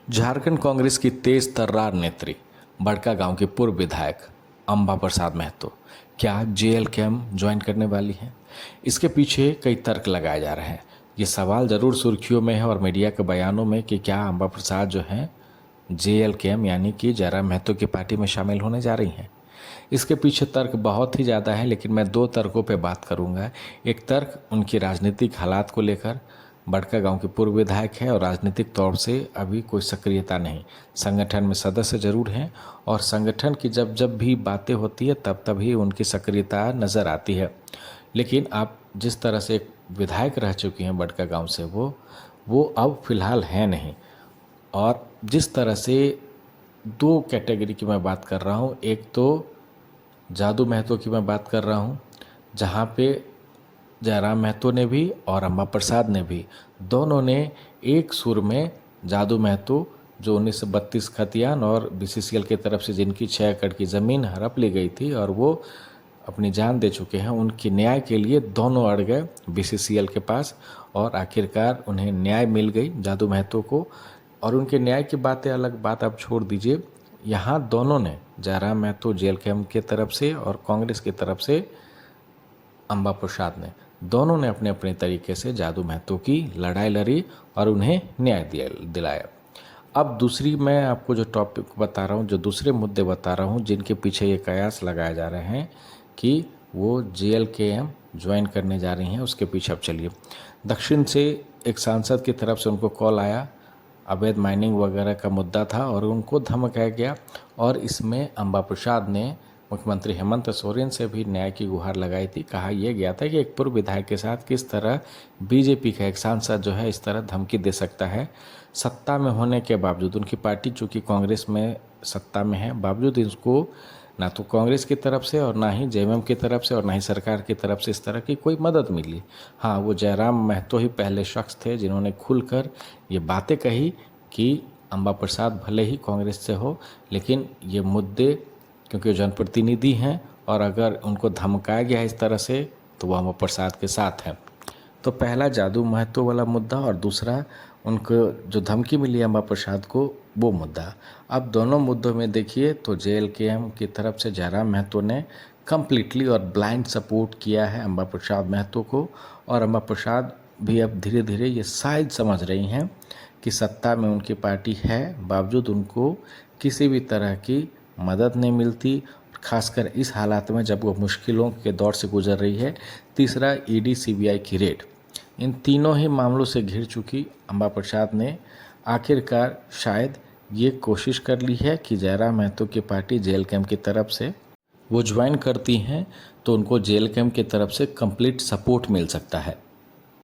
झारखंड कांग्रेस की तेज तर्रार नेत्री बड़का गांव के पूर्व विधायक अंबा प्रसाद महतो क्या जेएल कैम ज्वाइन करने वाली हैं? इसके पीछे कई तर्क लगाए जा रहे हैं। ये सवाल जरूर सुर्खियों में है और मीडिया के बयानों में कि क्या अंबा प्रसाद जो हैं जेएल कैम यानी कि जयराम महतो की पार्टी में शामिल होने जा रही हैं। इसके पीछे तर्क बहुत ही ज़्यादा है, लेकिन मैं दो तर्कों पे बात करूंगा। एक तर्क उनकी राजनीतिक हालात को लेकर, बड़का गांव के पूर्व विधायक है और राजनीतिक तौर से अभी कोई सक्रियता नहीं, संगठन में सदस्य जरूर हैं और संगठन की जब जब भी बातें होती है तब तभी उनकी सक्रियता नज़र आती है। लेकिन आप जिस तरह से एक विधायक रह चुकी हैं बड़का गांव से, वो अब फिलहाल है नहीं। और जिस तरह से दो कैटेगरी की मैं बात कर रहा हूँ, एक तो जादू महतो की मैं बात कर रहा हूँ, जहाँ पे जयराम महतो ने भी और अंबा प्रसाद ने भी, दोनों ने एक सुर में जादू महतो जो 1932 खतियान और बीसीसीएल की तरफ से जिनकी 6 एकड़ की ज़मीन हड़प ली गई थी और वो अपनी जान दे चुके हैं, उनकी न्याय के लिए दोनों अड़ गए बीसीसीएल के पास और आखिरकार उन्हें न्याय मिल गई जादू महतो को। और उनके न्याय की बातें अलग बात, आप छोड़ दीजिए। यहाँ दोनों ने, जयराम महतो जेल कैम्प की तरफ से और कांग्रेस की तरफ से अंबा प्रसाद ने, दोनों ने अपने अपने तरीके से जादू महतो की लड़ाई लड़ी और उन्हें न्याय दिलाया। अब दूसरी मैं आपको जो टॉपिक बता रहा हूँ, जो दूसरे मुद्दे बता रहा हूँ जिनके पीछे ये कयास लगाए जा रहे हैं कि वो जेएलकेएम ज्वाइन करने जा रही हैं, उसके पीछे अब चलिए। दक्षिण से एक सांसद की तरफ से उनको कॉल आया, अवैध माइनिंग वगैरह का मुद्दा था और उनको धमकाया गया और इसमें अंबा प्रसाद ने मुख्यमंत्री हेमंत सोरेन से भी न्याय की गुहार लगाई थी। कहा यह गया था कि एक पूर्व विधायक के साथ किस तरह बीजेपी का एक सांसद जो है इस तरह धमकी दे सकता है। सत्ता में होने के बावजूद, उनकी पार्टी चूँकि कांग्रेस में सत्ता में है, बावजूद इसको ना तो कांग्रेस की तरफ से और ना ही जेएमएम की तरफ से और ना ही सरकार की तरफ से इस तरह की कोई मदद मिली। हाँ, वो जयराम महतो ही पहले शख्स थे जिन्होंने खुलकर ये बातें कही कि अंबा प्रसाद भले ही कांग्रेस से हो, लेकिन ये मुद्दे क्योंकि जनप्रतिनिधि हैं और अगर उनको धमकाया गया इस तरह से तो वो अंबा प्रसाद के साथ हैं। तो पहला जादू महतो वाला मुद्दा और दूसरा उनको जो धमकी मिली अंबा प्रसाद को, वो मुद्दा। अब दोनों मुद्दों में देखिए तो जेएलकेएम की तरफ से जयराम महतो ने कम्प्लीटली और ब्लाइंड सपोर्ट किया है अंबा प्रसाद महतो को और अंबा प्रसाद भी अब धीरे धीरे ये शायद समझ रही हैं कि सत्ता में उनकी पार्टी है, बावजूद उनको किसी भी तरह की मदद नहीं मिलती, खासकर इस हालात में जब वो मुश्किलों के दौर से गुजर रही है। तीसरा, ईडी सीबीआई की रेड, इन तीनों ही मामलों से घिर चुकी अंबा प्रसाद ने आखिरकार शायद ये कोशिश कर ली है कि जयराम महतो की पार्टी जेएलकेएम की तरफ से वो ज्वाइन करती हैं तो उनको जेएलकेएम की तरफ से कंप्लीट सपोर्ट मिल सकता है।